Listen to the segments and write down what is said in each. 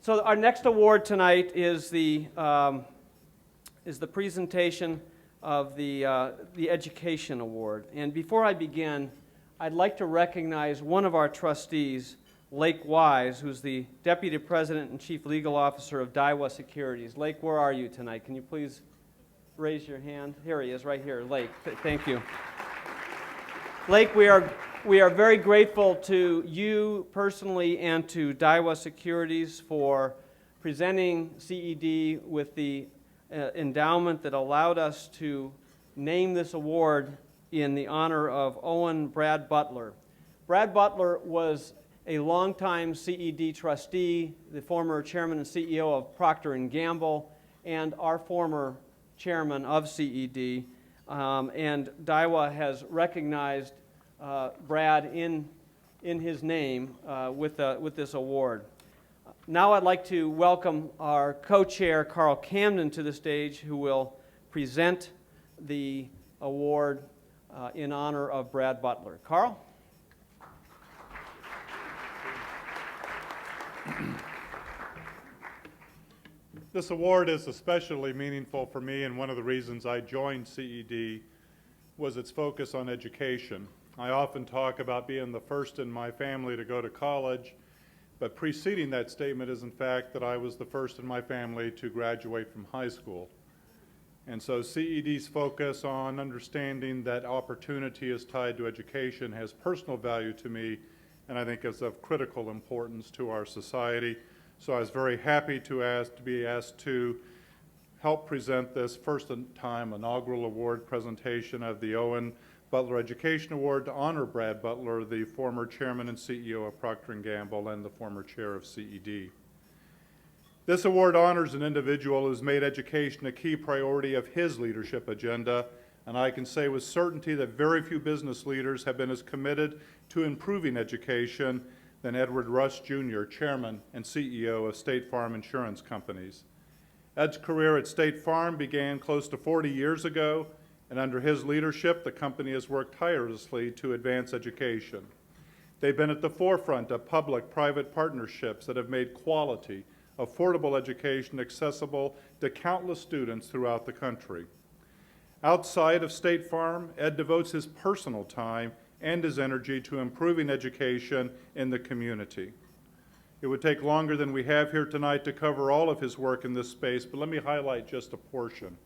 So our next award tonight is the presentation of the Education Award. And before I begin, I'd like to recognize one of our trustees, Lake Wise, who's the Deputy President and Chief Legal Officer of Daiwa Securities. Lake, where are you tonight? Can you please raise your hand? Here he is, right here. Lake, thank you. Lake, we are very grateful to you personally and to Daiwa Securities for presenting CED with the endowment that allowed us to name this award in the honor of Owen Brad Butler. Brad Butler was a longtime CED trustee, the former chairman and CEO of Procter & Gamble, and our former chairman of CED. And Daiwa has recognized Brad in his name with this award. Now I'd like to welcome our co-chair, Carl Camden, to the stage, who will present the award in honor of Brad Butler. Carl? This award is especially meaningful for me, and one of the reasons I joined CED was its focus on education. I often talk about being the first in my family to go to college, but preceding that statement is in fact that I was the first in my family to graduate from high school. And so CED's focus on understanding that opportunity is tied to education has personal value to me, and I think is of critical importance to our society. So I was very happy to be asked to help present this first-time inaugural award presentation of the Owen Butler Education Award to honor Brad Butler, the former chairman and CEO of Procter & Gamble and the former chair of CED. This award honors an individual who's made education a key priority of his leadership agenda, and I can say with certainty that very few business leaders have been as committed to improving education than Edward Rush Jr., chairman and CEO of State Farm Insurance Companies. Ed's career at State Farm began close to 40 years ago, and under his leadership, the company has worked tirelessly to advance education. They've been at the forefront of public-private partnerships that have made quality, affordable education accessible to countless students throughout the country. Outside of State Farm, Ed devotes his personal time and his energy to improving education in the community. It would take longer than we have here tonight to cover all of his work in this space, but let me highlight just a portion.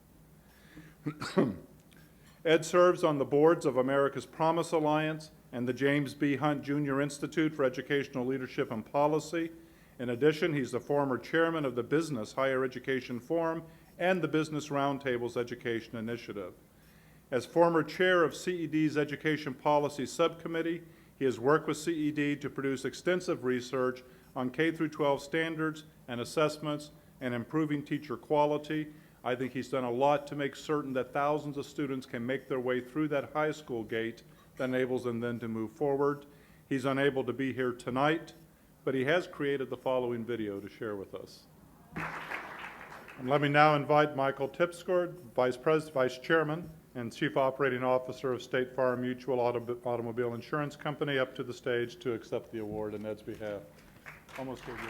Ed serves on the boards of America's Promise Alliance and the James B. Hunt Jr. Institute for Educational Leadership and Policy. In addition, he's the former chairman of the Business Higher Education Forum and the Business Roundtable's Education Initiative. As former chair of CED's Education Policy Subcommittee, he has worked with CED to produce extensive research on K-12 standards and assessments and improving teacher quality. I think he's done a lot to make certain that thousands of students can make their way through that high school gate that enables them then to move forward. He's unable to be here tonight, but he has created the following video to share with us. And let me now invite Michael Tipsord, Vice Chairman and Chief Operating Officer of State Farm Mutual Automobile Insurance Company, up to the stage to accept the award in Ed's behalf. Almost gave you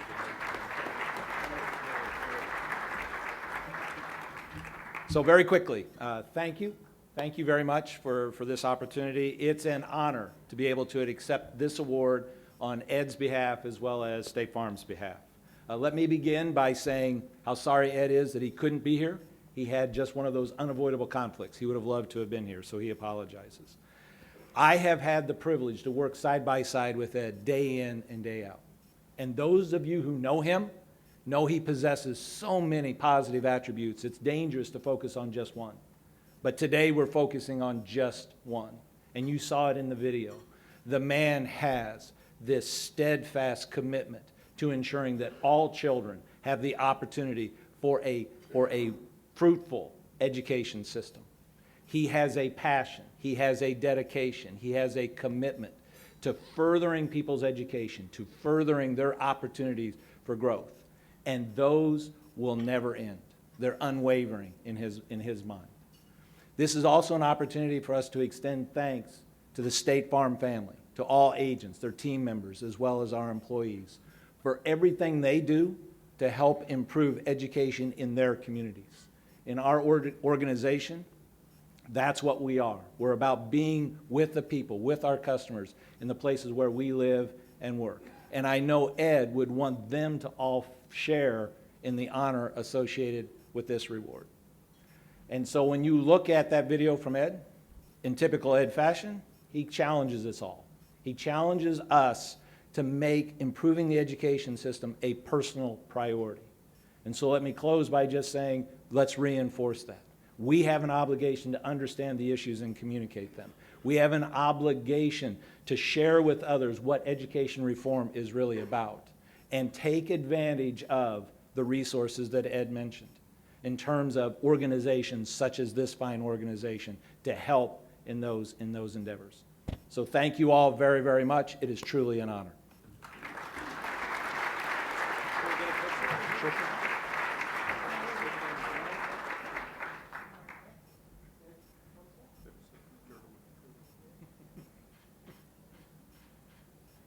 So very quickly, thank you. Thank you very much for this opportunity. It's an honor to be able to accept this award on Ed's behalf as well as State Farm's behalf. Let me begin by saying how sorry Ed is that he couldn't be here. He had just one of those unavoidable conflicts. He would have loved to have been here, so he apologizes. I have had the privilege to work side by side with Ed day in and day out. And those of you who know him know he possesses so many positive attributes, it's dangerous to focus on just one. But today we're focusing on just one. And you saw it in the video. The man has this steadfast commitment to ensuring that all children have the opportunity for a fruitful education system. He has a passion, he has a dedication, he has a commitment to furthering people's education, to furthering their opportunities for growth. And those will never end. They're unwavering in his mind. This is also an opportunity for us to extend thanks to the State Farm family, to all agents, their team members, as well as our employees, for everything they do to help improve education in their communities. In our organization, that's what we are. We're about being with the people, with our customers, in the places where we live and work. And I know Ed would want them to all share in the honor associated with this reward. And so when you look at that video from Ed, in typical Ed fashion, he challenges us all. He challenges us to make improving the education system a personal priority. And so let me close by just saying, let's reinforce that. We have an obligation to understand the issues and communicate them. We have an obligation to share with others what education reform is really about and take advantage of the resources that Ed mentioned in terms of organizations such as this fine organization to help in those endeavors. So thank you all very, very much. It is truly an honor. Sure.